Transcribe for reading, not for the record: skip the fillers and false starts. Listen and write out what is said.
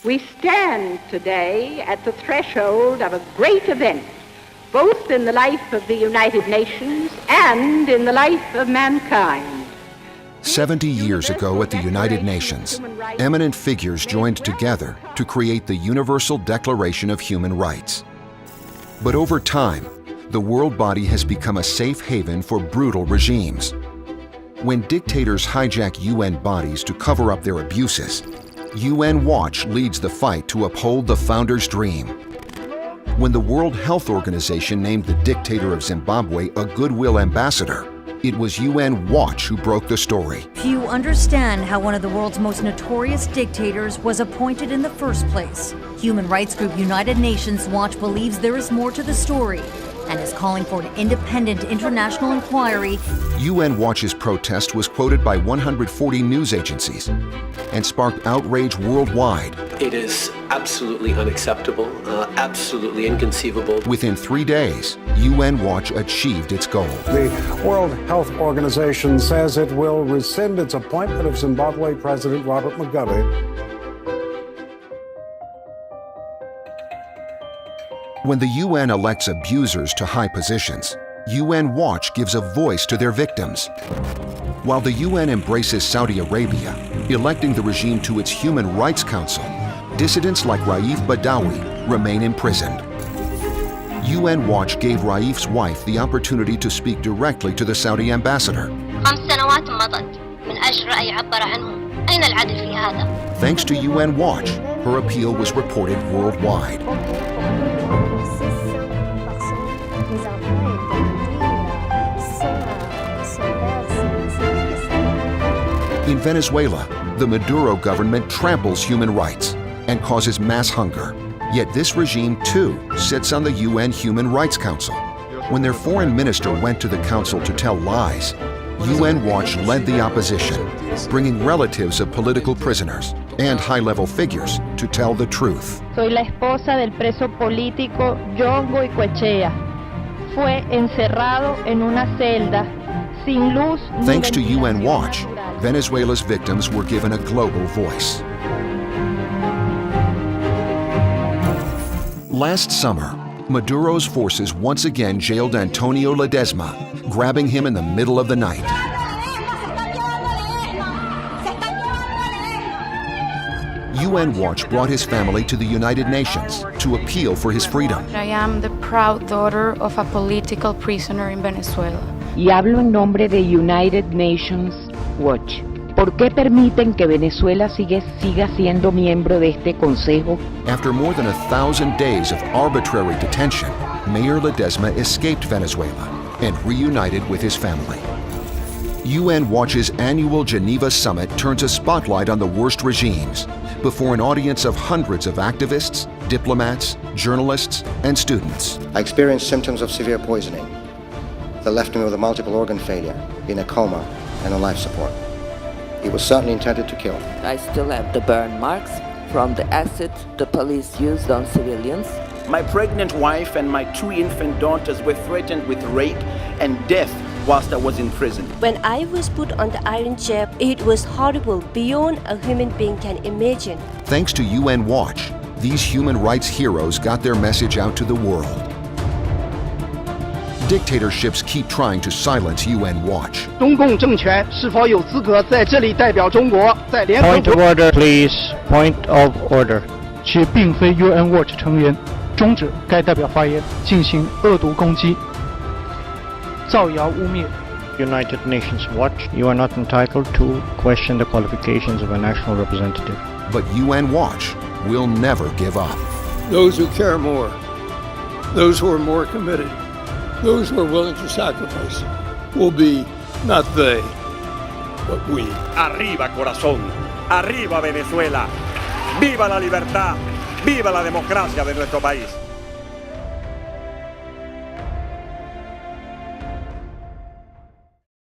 We stand today at the threshold of a great event, both in the life of the United Nations and in the life of mankind. 70 years ago at the United Nations, eminent figures joined together to create the Universal Declaration of Human Rights. But over time, the world body has become a safe haven for brutal regimes. When dictators hijack UN bodies to cover up their abuses, UN Watch leads the fight to uphold the founders' dream. When the World Health Organization named the dictator of Zimbabwe a Goodwill Ambassador, it was UN Watch who broke the story. Few understand how one of the world's most notorious dictators was appointed in the first place. Human rights group United Nations Watch believes there is more to the story and is calling for an independent international inquiry. UN Watch's protest was quoted by 140 news agencies and sparked outrage worldwide. It is absolutely unacceptable, absolutely inconceivable. Within 3 days, UN Watch achieved its goal. The World Health Organization says it will rescind its appointment of Zimbabwe President Robert Mugabe. When the UN elects abusers to high positions, UN Watch gives a voice to their victims. While the UN embraces Saudi Arabia, electing the regime to its Human Rights Council, dissidents like Raif Badawi remain imprisoned. UN Watch gave Raif's wife the opportunity to speak directly to the Saudi ambassador. Thanks to UN Watch, her appeal was reported worldwide. In Venezuela, the Maduro government tramples human rights and causes mass hunger. Yet this regime, too, sits on the UN Human Rights Council. When their foreign minister went to the council to tell lies, UN Watch led the opposition, bringing relatives of political prisoners and high-level figures to tell the truth. Soy la esposa del preso político John Goicoechea. Fue encerrado en una celda sin luz. Thanks to UN Watch, Venezuela's victims were given a global voice. Last summer, Maduro's forces once again jailed Antonio Ledesma, grabbing him in the middle of the night. UN Watch brought his family to the United Nations to appeal for his freedom. I am the proud daughter of a political prisoner in Venezuela. Y hablo en nombre de United Nations Watch. ¿Por qué permiten que Venezuela siga siendo miembro de este consejo? After more than 1,000 days of arbitrary detention, Mayor Ledesma escaped Venezuela and reunited with his family. UN Watch's annual Geneva summit turns a spotlight on the worst regimes before an audience of hundreds of activists, diplomats, journalists, and students. I experienced symptoms of severe poisoning that left me with a multiple organ failure, in a coma, and on life support. He was certainly intended to kill. I still have the burn marks from the acid the police used on civilians. My pregnant wife and my 2 infant daughters were threatened with rape and death whilst I was in prison. When I was put on the iron chair, it was horrible beyond a human being can imagine. Thanks to UN Watch, these human rights heroes got their message out to the world. Dictatorships keep trying to silence UN Watch. Point of order, please. Point of order. 且并非 UN Watch 成员，终止该代表发言，进行恶毒攻击、造谣污蔑。 United Nations Watch, you are not entitled to question the qualifications of a national representative. But UN Watch will never give up. Those who care more, those who are more committed, those who are willing to sacrifice will be not they, but we. Arriba, corazón. Arriba, Venezuela. ¡Viva la libertad! ¡Viva la democracia de nuestro país!